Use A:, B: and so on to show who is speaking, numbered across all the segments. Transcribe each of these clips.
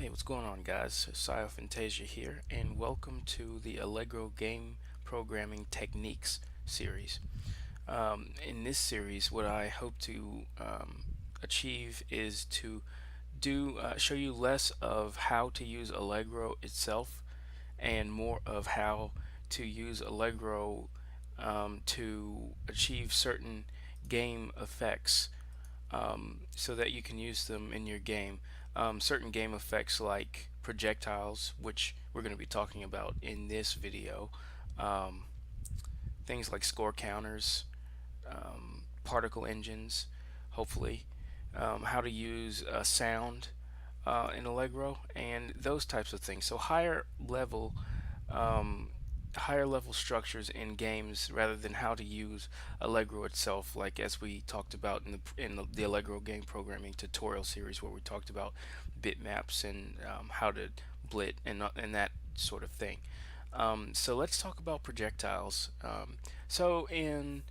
A: Hey, what's going on, guys? Sayo Fantasia here, and welcome to the Allegro Game Programming Techniques series. In this series, what I hope to achieve is to show you less of how to use Allegro itself and more of how to use Allegro to achieve certain game effects so that you can use them in your game. Certain game effects like projectiles, which we're going to be talking about in this video, um, things like score counters, particle engines, hopefully, how to use sound in Allegro, and those types of things. So um, higher level structures in games rather than how to use Allegro itself, like as we talked about in the Allegro Game Programming Tutorial series, where we talked about bitmaps and how to blit and that sort of thing. So let's talk about projectiles. So in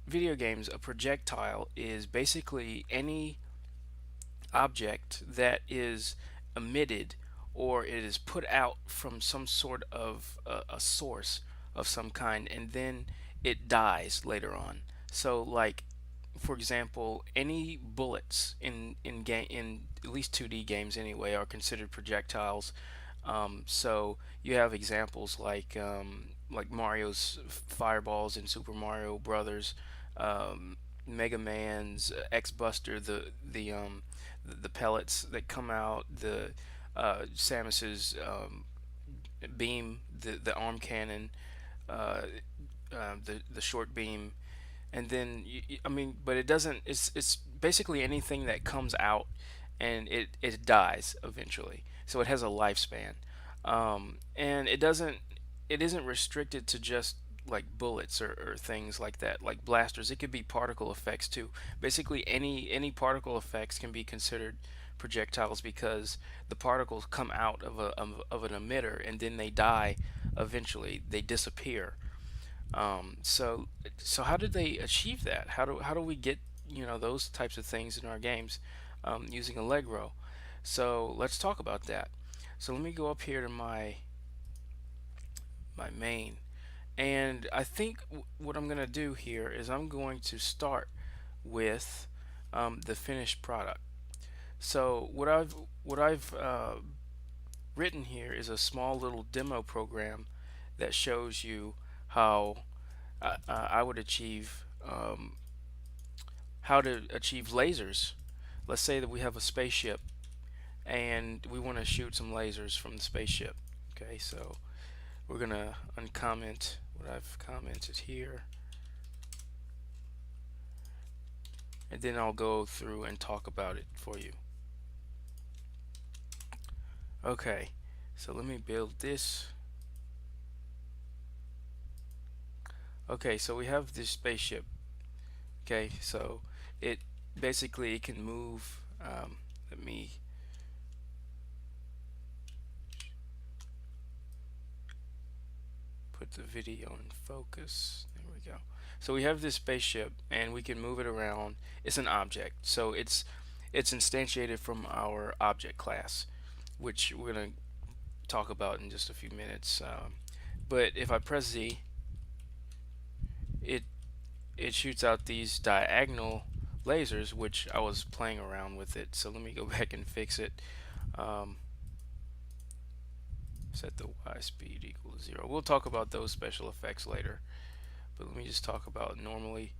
A: video games, a projectile is basically any object that is emitted or it is put out from some sort of a source of some kind, and then it dies later on. So like, for example, any bullets in at least 2D games anyway are considered projectiles. So you have examples like Mario's fireballs in Super Mario Brothers, Mega Man's X Buster, the pellets that come out, the Samus's beam, the arm cannon, uh, the short beam, and then I mean, but it doesn't. It's basically anything that comes out and it dies eventually. So it has a lifespan, and it isn't restricted to just like bullets or things like that, like blasters. It could be particle effects too. Basically, any particle effects can be considered projectiles because the particles come out of an emitter and then they die eventually. They disappear. So how did they achieve that? How do we get those types of things in our games using Allegro? So let's talk about that. So let me go up here to my main, and I think what I'm gonna do here is I'm going to start with the finished product. So what I've written here is a small little demo program that shows you how I would achieve how to achieve lasers. Let's say that we have a spaceship and we want to shoot some lasers from the spaceship. Okay, so we're gonna uncomment what I've commented here, and then I'll go through and talk about it for you. Okay, so let me build this. Okay, so we have this spaceship. Okay, so it basically it can move. Let me put the video in focus. There we go. So we have this spaceship and we can move it around. It's an object, so it's instantiated from our object class, which we're gonna talk about in just a few minutes. But if I press Z, it it shoots out these diagonal lasers, which I was playing around with it. So let me go back and fix it. Um, Set the Y speed equal to 0. We'll talk about those special effects later, but let me just talk about normally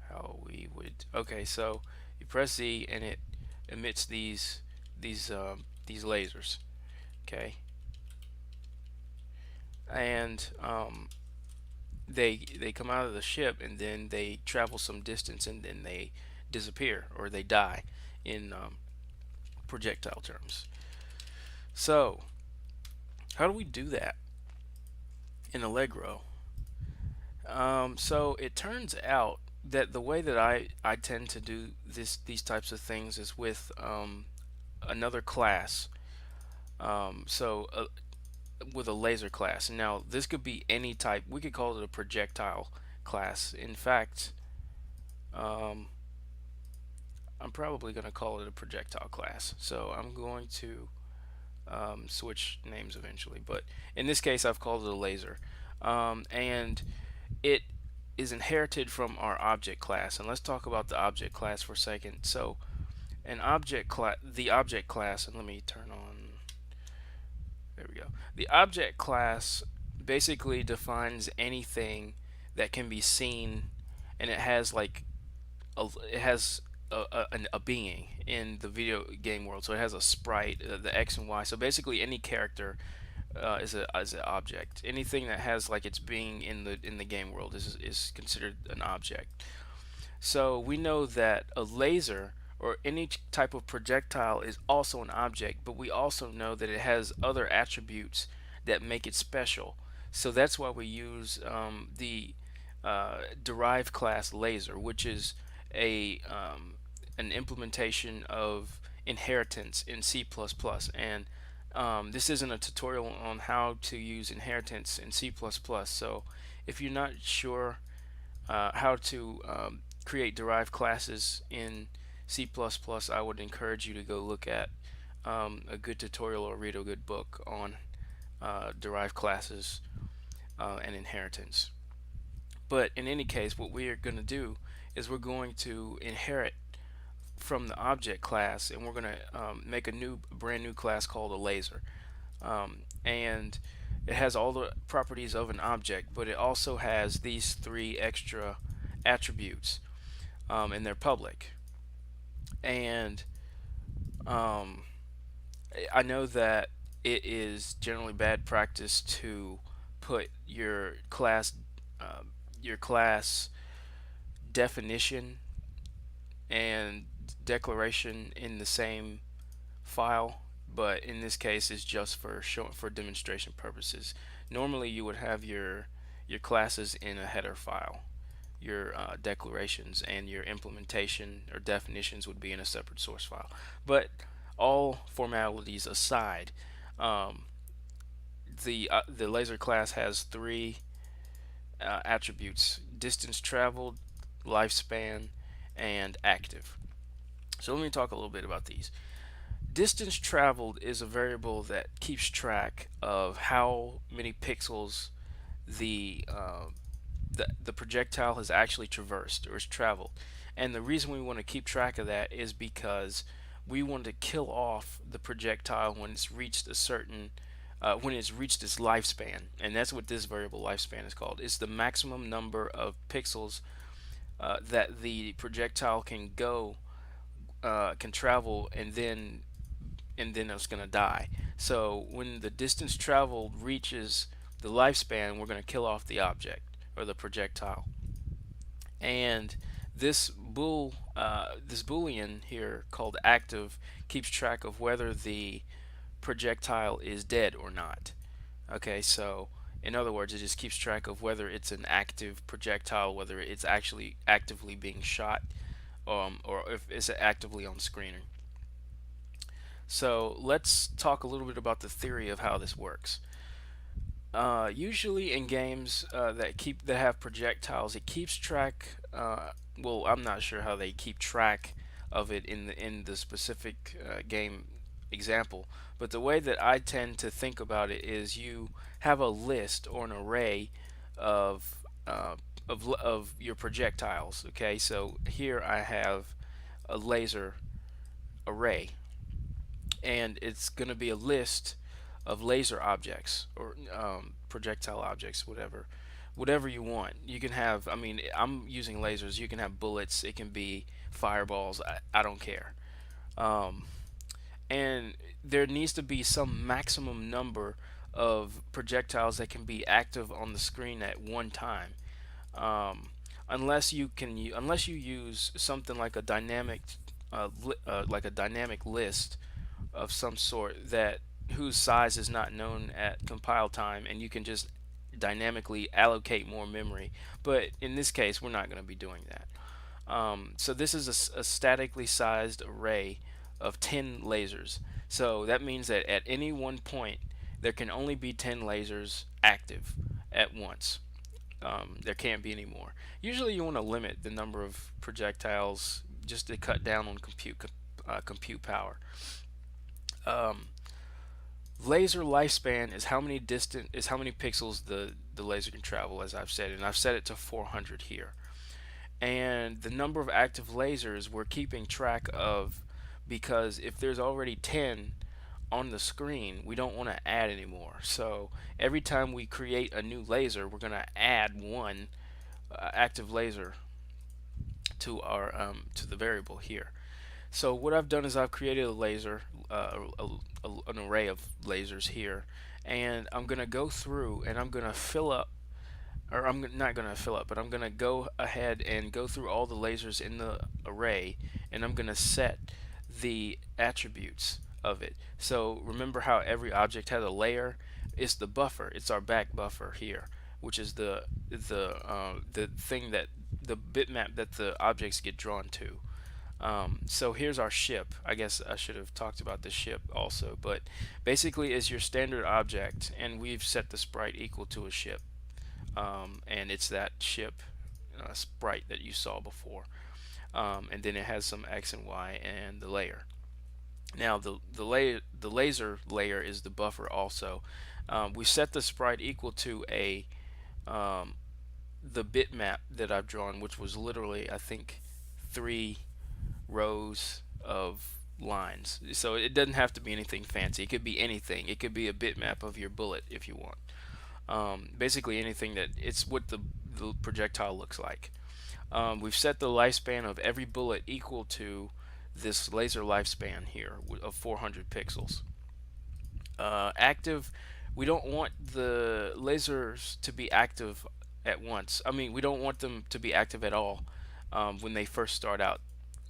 A: how we would. Okay, so you press Z and it emits these lasers. Okay, and they come out of the ship and then they travel some distance and then they disappear or they die in projectile terms. So how do we do that in Allegro? So it turns out that the way that I tend to do these types of things is with another class. So with a laser class. Now this could be any type. We could call it a projectile class. In fact, um, I'm probably going to call it a projectile class. So I'm going to switch names eventually, but in this case I've called it a laser. And it is inherited from our object class. And let's talk about the object class for a second. So an object class, the object class, and let me turn on, there we go. The object class basically defines anything that can be seen, and it has like it has a being in the video game world. So it has a sprite, the X and Y. So basically, any character is an object. Anything that has like its being in the game world is considered an object. So we know that a laser or any type of projectile is also an object, but we also know that it has other attributes that make it special. So that's why we use the derived class laser, which is a an implementation of inheritance in C++. And this isn't a tutorial on how to use inheritance in C++. So if you're not sure how to create derived classes in C++, I would encourage you to go look at a good tutorial or read a good book on derived classes and inheritance. But in any case, what we are going to do is we're going to inherit from the object class, and we're going to make a brand new class called a laser. And it has all the properties of an object, but it also has these three extra attributes, and they're public. And um, I know that it is generally bad practice to put uh, your class definition and declaration in the same file, but in this case it's just for demonstration purposes. Normally you would have your classes in a header file, your declarations, and your implementation or definitions would be in a separate source file. But all formalities aside, um, the laser class has three attributes: distance traveled, lifespan, and active. So let me talk a little bit about these. Distance traveled is a variable that keeps track of how many pixels the the projectile has actually traversed or is traveled. And the reason we want to keep track of that is because we want to kill off the projectile when it's reached a certain when it's reached its lifespan, and that's what this variable lifespan is called. It's the maximum number of pixels that the projectile can travel, and then it's going to die. So when the distance traveled reaches the lifespan, we're going to kill off the object or the projectile. And this boolean here called active keeps track of whether the projectile is dead or not. Okay, so in other words, it just keeps track of whether it's an active projectile, whether it's actually actively being shot, or if it's actively on screening. So let's talk a little bit about the theory of how this works. Usually in games that have projectiles, it keeps track. Well, I'm not sure how they keep track of it in the specific game example, but the way that I tend to think about it is you have a list or an array of of your projectiles. Okay, so here I have a laser array, and it's going to be a list of laser objects or projectile objects, whatever you want. You can have, I mean, I'm using lasers. You can have bullets. It can be fireballs. I don't care. Um, and there needs to be some maximum number of projectiles that can be active on the screen at one time. Um, unless you use something like a dynamic list of some sort that whose size is not known at compile time, and you can just dynamically allocate more memory. But in this case, we're not going to be doing that. So this is a statically sized array of 10 lasers. So that means that at any one point, there can only be 10 lasers active at once. There can't be any more. Usually you want to limit the number of projectiles just to cut down on compute power. Um, Laser lifespan is how many pixels the laser can travel, as I've said, and I've set it to 400 here. And the number of active lasers we're keeping track of, because if there's already 10 on the screen, we don't want to add anymore. So every time we create a new laser, we're going to add one active laser to our to the variable here. So what I've done is I've created a laser, an array of lasers here, and I'm going to go through and I'm going to fill up, or I'm not going to fill up, but I'm going to go ahead and go through all the lasers in the array, and I'm going to set the attributes of it. So remember how every object has a layer? It's the buffer. It's our back buffer here, which is the thing that the bitmap that the objects get drawn to. So here's our ship. I guess I should have talked about the ship also, but basically is your standard object, and we've set the sprite equal to a ship, and it's that ship sprite that you saw before, and then it has some X and Y and the layer. Now the laser layer is the buffer also. We set the sprite equal to a the bitmap that I've drawn, which was literally I think 3 rows of lines. So it doesn't have to be anything fancy. It could be anything. It could be a bitmap of your bullet if you want. Basically anything that it's what the projectile looks like. We've set the lifespan of every bullet equal to this laser lifespan here of 400 pixels. Active, we don't want the lasers to be active at once. I mean, we don't want them to be active at all when they first start out.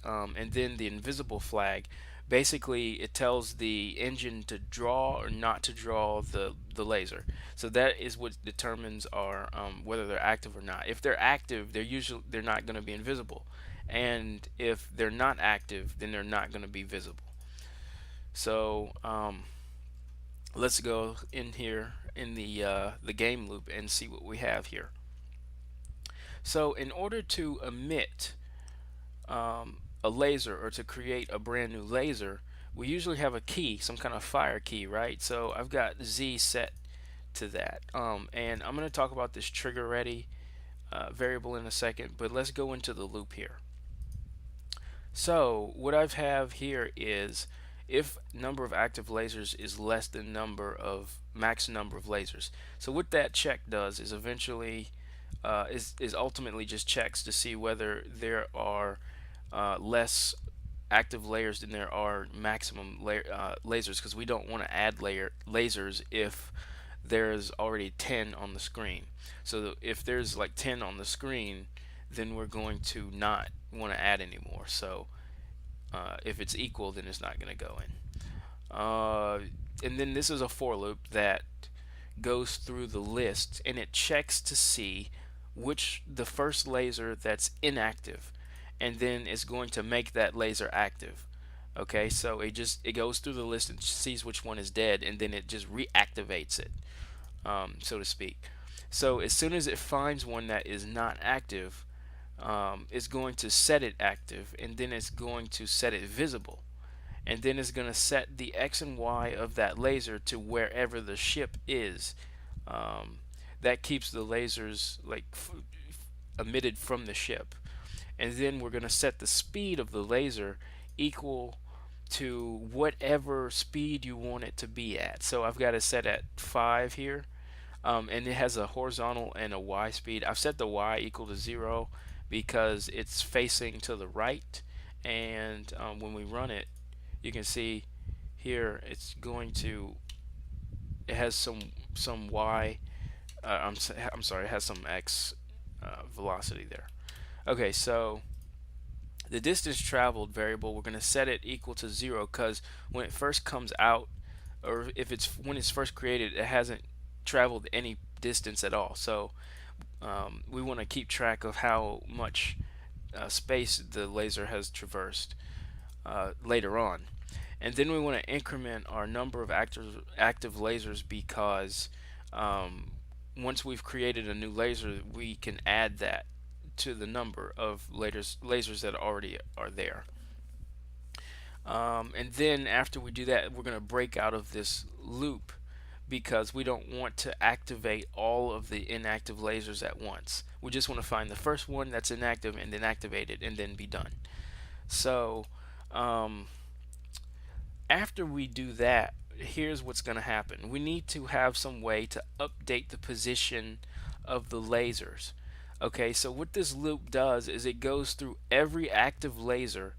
A: And then the invisible flag, basically it tells the engine to draw or not to draw the laser. So that is what determines our whether they're active or not. If they're active, they're not going to be invisible, and if they're not active, then they're not going to be visible. So let's go in here in the game loop and see what we have here. So in order to emit a laser, or to create a brand new laser, we usually have a key, some kind of fire key, right? So I've got Z set to that, and I'm going to talk about this trigger ready variable in a second, but let's go into the loop here. So what I have here is if number of active lasers is less than max number of lasers. So what that check does is eventually is ultimately just checks to see whether there are less active layers than there are maximum lasers, because we don't want to add lasers if there's already 10 on the screen. So if there's like 10 on the screen, then we're going to not want to add anymore. So if it's equal, then it's not going to go in. And then this is a for loop that goes through the list, and it checks to see which the first laser that's inactive, and then it's going to make that laser active. Okay, so it goes through the list and sees which one is dead, and then it just reactivates it, so to speak. So as soon as it finds one that is not active, it's going to set it active, and then it's going to set it visible, and then it's going to set the X and Y of that laser to wherever the ship is. That keeps the lasers like emitted from the ship, and then we're going to set the speed of the laser equal to whatever speed you want it to be at. So I've got it set at 5 here, and it has a horizontal and a Y speed. I've set the Y equal to 0 because it's facing to the right, and when we run it, you can see here it's going to, it has some Y, I'm sorry, it has some X velocity there. Okay, so the distance traveled variable, we're going to set it equal to 0, because when it first comes out, or if it's when it's first created, it hasn't traveled any distance at all. So we want to keep track of how much space the laser has traversed later on. And then we want to increment our number of active lasers, because once we've created a new laser, we can add that to the number of lasers that already are there. And then after we do that, we're going to break out of this loop because we don't want to activate all of the inactive lasers at once. We just want to find the first one that's inactive and then activate it and then be done. So um, after we do that, here's what's going to happen. We need to have some way to update the position of the lasers. Okay, so what this loop does is it goes through every active laser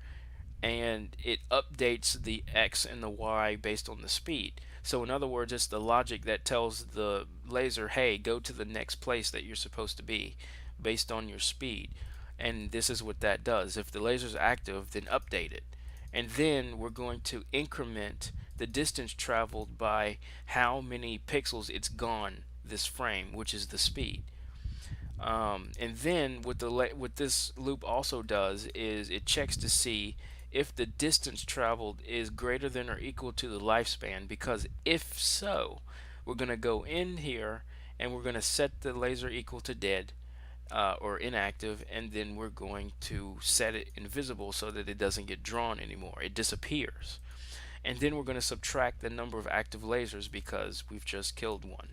A: and it updates the X and the Y based on the speed. So in other words, it's the logic that tells the laser, hey, go to the next place that you're supposed to be based on your speed. And this is what that does. If the laser is active, then update it. And then we're going to increment the distance traveled by how many pixels it's gone this frame, which is the speed. And then what this loop also does is it checks to see if the distance traveled is greater than or equal to the lifespan, because if so, we're going to go in here and we're going to set the laser equal to dead or inactive, and then we're going to set it invisible so that it doesn't get drawn anymore. It disappears. And then we're going to subtract the number of active lasers because we've just killed one.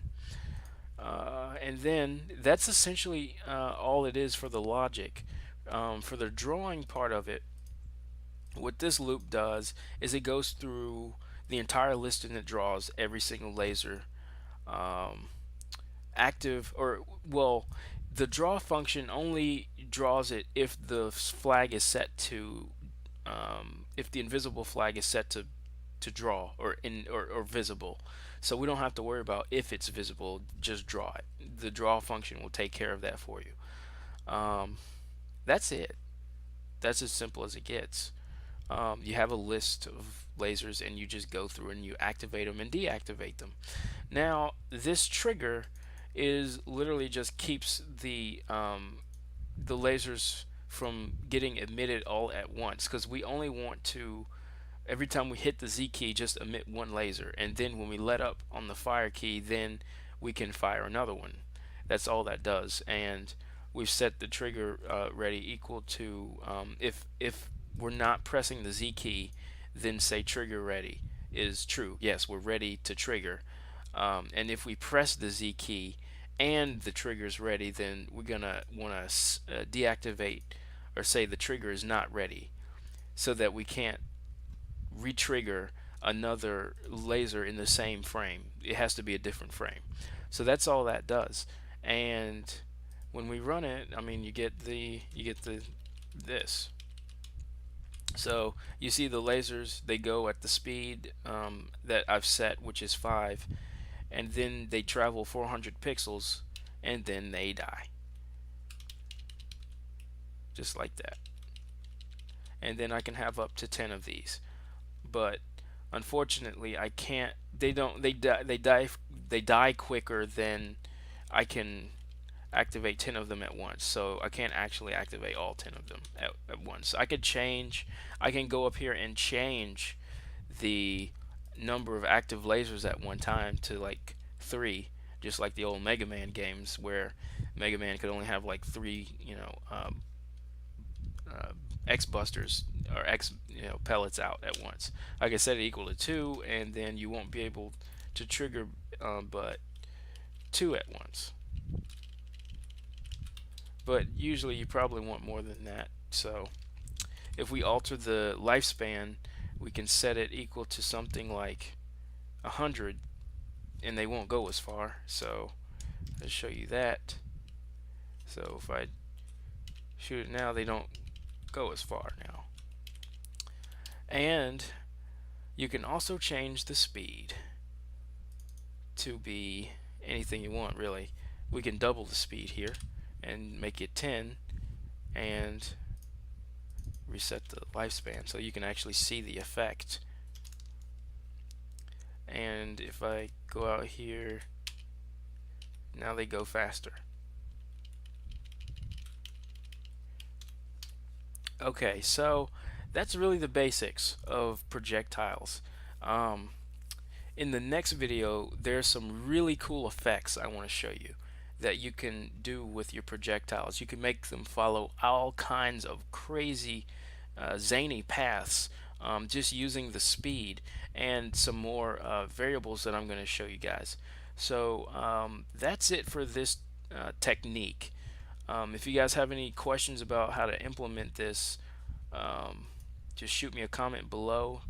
A: And then that's essentially all it is for the logic. For the drawing part of it, what this loop does is it goes through the entire list and it draws every single laser active, or well, the draw function only draws it if the flag is set to if the invisible flag is set to draw or visible. So we don't have to worry about if it's visible, just draw it. The draw function will take care of that for you. That's it. That's as simple as it gets. You have a list of lasers and you just go through and you activate them and deactivate them. Now this trigger is literally just keeps the lasers from getting emitted all at once, because we only want to, every time we hit the Z key, just emit one laser, and then when we let up on the fire key, then we can fire another one. That's all that does. And we've set the trigger ready equal to if we're not pressing the Z key, then say trigger ready is true. Yes, we're ready to trigger. And if we press the Z key and the trigger's ready, then we're gonna want to deactivate or say the trigger is not ready, so that we can't re-trigger another laser in the same frame. It has to be a different frame. So that's all that does. And when we run it, I mean, you get this. So you see the lasers, they go at the speed that I've set, which is 5, and then they travel 400 pixels and then they die, just like that. And then I can have up to 10 of these, but unfortunately I can't. They die quicker than I can activate 10 of them at once, so I can't actually activate all 10 of them at once. I can go up here and change the number of active lasers at one time to like 3, just like the old Mega Man games where Mega Man could only have like 3, X busters or X pellets out at once. I can set it equal to 2, and then you won't be able to trigger but 2 at once. But usually you probably want more than that. So if we alter the lifespan, we can set it equal to something like 100, and they won't go as far. So I'll show you that. So if I shoot it now, they don't go as far now. And you can also change the speed to be anything you want, really. We can double the speed here and make it 10 and reset the lifespan so you can actually see the effect. And if I go out here, now they go faster. Okay, so that's really the basics of projectiles. In the next video, there's some really cool effects I want to show you, that you can do with your projectiles. You can make them follow all kinds of crazy, zany paths, just using the speed and some more variables that I'm going to show you guys. So that's it for this technique. If you guys have any questions about how to implement this, um, just shoot me a comment below,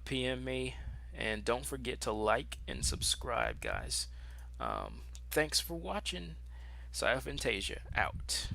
A: PM me, and don't forget to like and subscribe, guys. Thanks for watching. Saya Fantasia out.